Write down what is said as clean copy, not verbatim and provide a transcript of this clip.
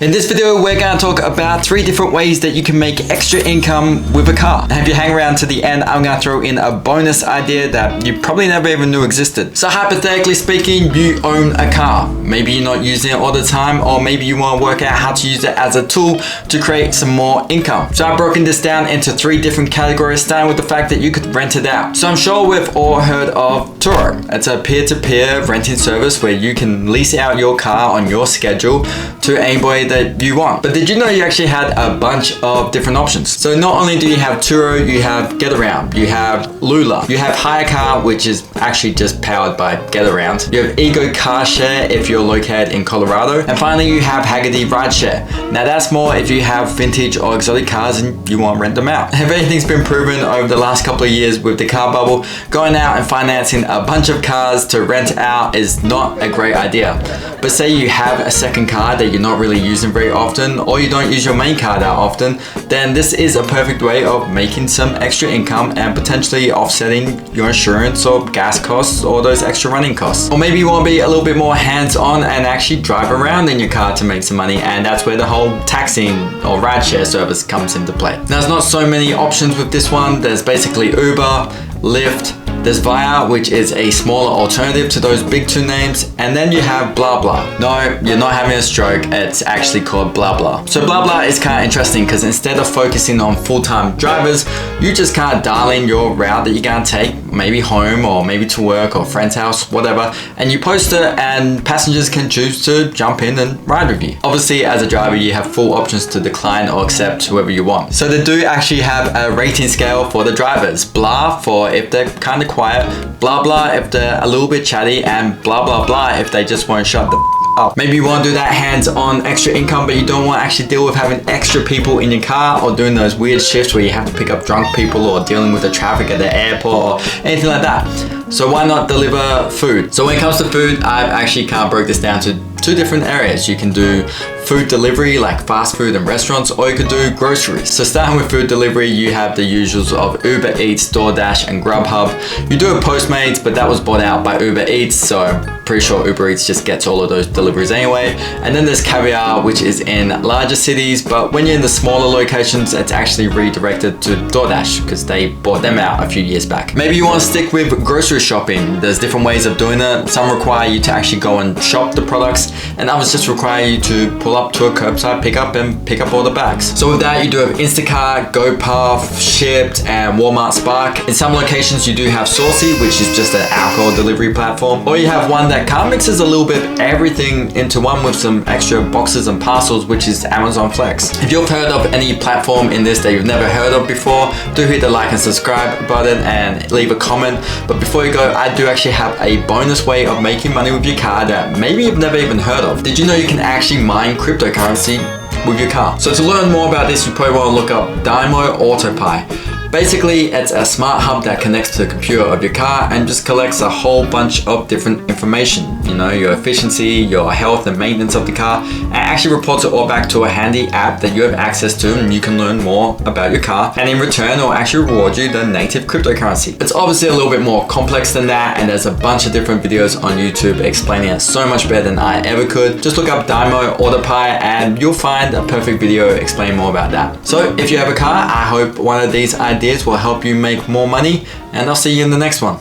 In this video, we're going to talk about 3 different ways that you can make extra income with a car. And if you hang around to the end, I'm going to throw in a bonus idea that you probably never even knew existed. So hypothetically speaking, you own a car. Maybe you're not using it all the time, or maybe you want to work out how to use it as a tool to create some more income. So I've broken this down into 3 different categories, starting with the fact that you could rent it out. So I'm sure we've all heard of Turo. It's a peer-to-peer renting service where you can lease out your car on your schedule to anybody that you want. But did you know you actually had a bunch of different options? So not only do you have Turo, you have Getaround, you have Lula, you have Hire Car, which is actually just powered by Getaround. You have Ego Car Share if you're located in Colorado. And finally, you have Hagerty Rideshare. Now that's more if you have vintage or exotic cars and you want to rent them out. If anything's been proven over the last couple of years with the car bubble, going out and financing a bunch of cars to rent out is not a great idea. But say you have a second car that you're not really using very often, or you don't use your main car that often, then this is a perfect way of making some extra income and potentially offsetting your insurance or gas costs or those extra running costs. Or maybe you want to be a little bit more hands-on and actually drive around in your car to make some money, and that's where the whole taxing or rideshare service comes into play. Now there's not so many options with this one. There's basically Uber, Lyft, there's Via, which is a smaller alternative to those big 2 names, and then you have BlaBla. No, you're not having a stroke, it's actually called BlaBla. So BlaBla is kind of interesting because instead of focusing on full-time drivers, you just kind of dial in your route that you're gonna take, maybe home or maybe to work or friend's house, whatever, and you post it and passengers can choose to jump in and ride with you. Obviously, as a driver, you have full options to decline or accept whoever you want. So they do actually have a rating scale for the drivers. Blah for if they're kind of quiet, BlaBla if they're a little bit chatty, and blah blah blah if they just won't shut the up. Maybe you want to do that hands-on extra income, but you don't want to actually deal with having extra people in your car or doing those weird shifts where you have to pick up drunk people or dealing with the traffic at the airport or anything like that. So why not deliver food? So when it comes to food, I've actually kind of broke this down to 2 different areas. You can do food delivery like fast food and restaurants, or you could do groceries. So starting with food delivery, you have the usuals of Uber Eats, DoorDash and Grubhub. You do have Postmates, but that was bought out by Uber Eats, so I'm pretty sure Uber Eats just gets all of those deliveries anyway. And then there's Caviar, which is in larger cities, but when you're in the smaller locations, it's actually redirected to DoorDash because they bought them out a few years back. Maybe you want to stick with grocery shopping. There's different ways of doing it. Some require you to actually go and shop the products, and others just require you to pull up to a curbside pickup and pick up all the bags. So with that, you do have Instacart, GoPuff, Shipt, and Walmart Spark. In some locations, you do have Saucy, which is just an alcohol delivery platform, or you have one that kind of mixes a little bit everything into one with some extra boxes and parcels, which is Amazon Flex. If you've heard of any platform in this that you've never heard of before, do hit the like and subscribe button and leave a comment. But before you go, I do actually have a bonus way of making money with your car that maybe you've never even heard of. Did you know you can actually mine cryptocurrency with your car? So to learn more about this, you probably want to look up Dymo AutoPi. Basically, it's a smart hub that connects to the computer of your car and just collects a whole bunch of different information. You know, your efficiency, your health and maintenance of the car, and actually reports it all back to a handy app that you have access to, and you can learn more about your car, and in return it'll actually reward you the native cryptocurrency. It's obviously a little bit more complex than that, and there's a bunch of different videos on YouTube explaining it so much better than I ever could. Just look up Dymo AutoPi and you'll find a perfect video explaining more about that. So if you have a car, I hope one of these ideas will help you make more money, and I'll see you in the next one.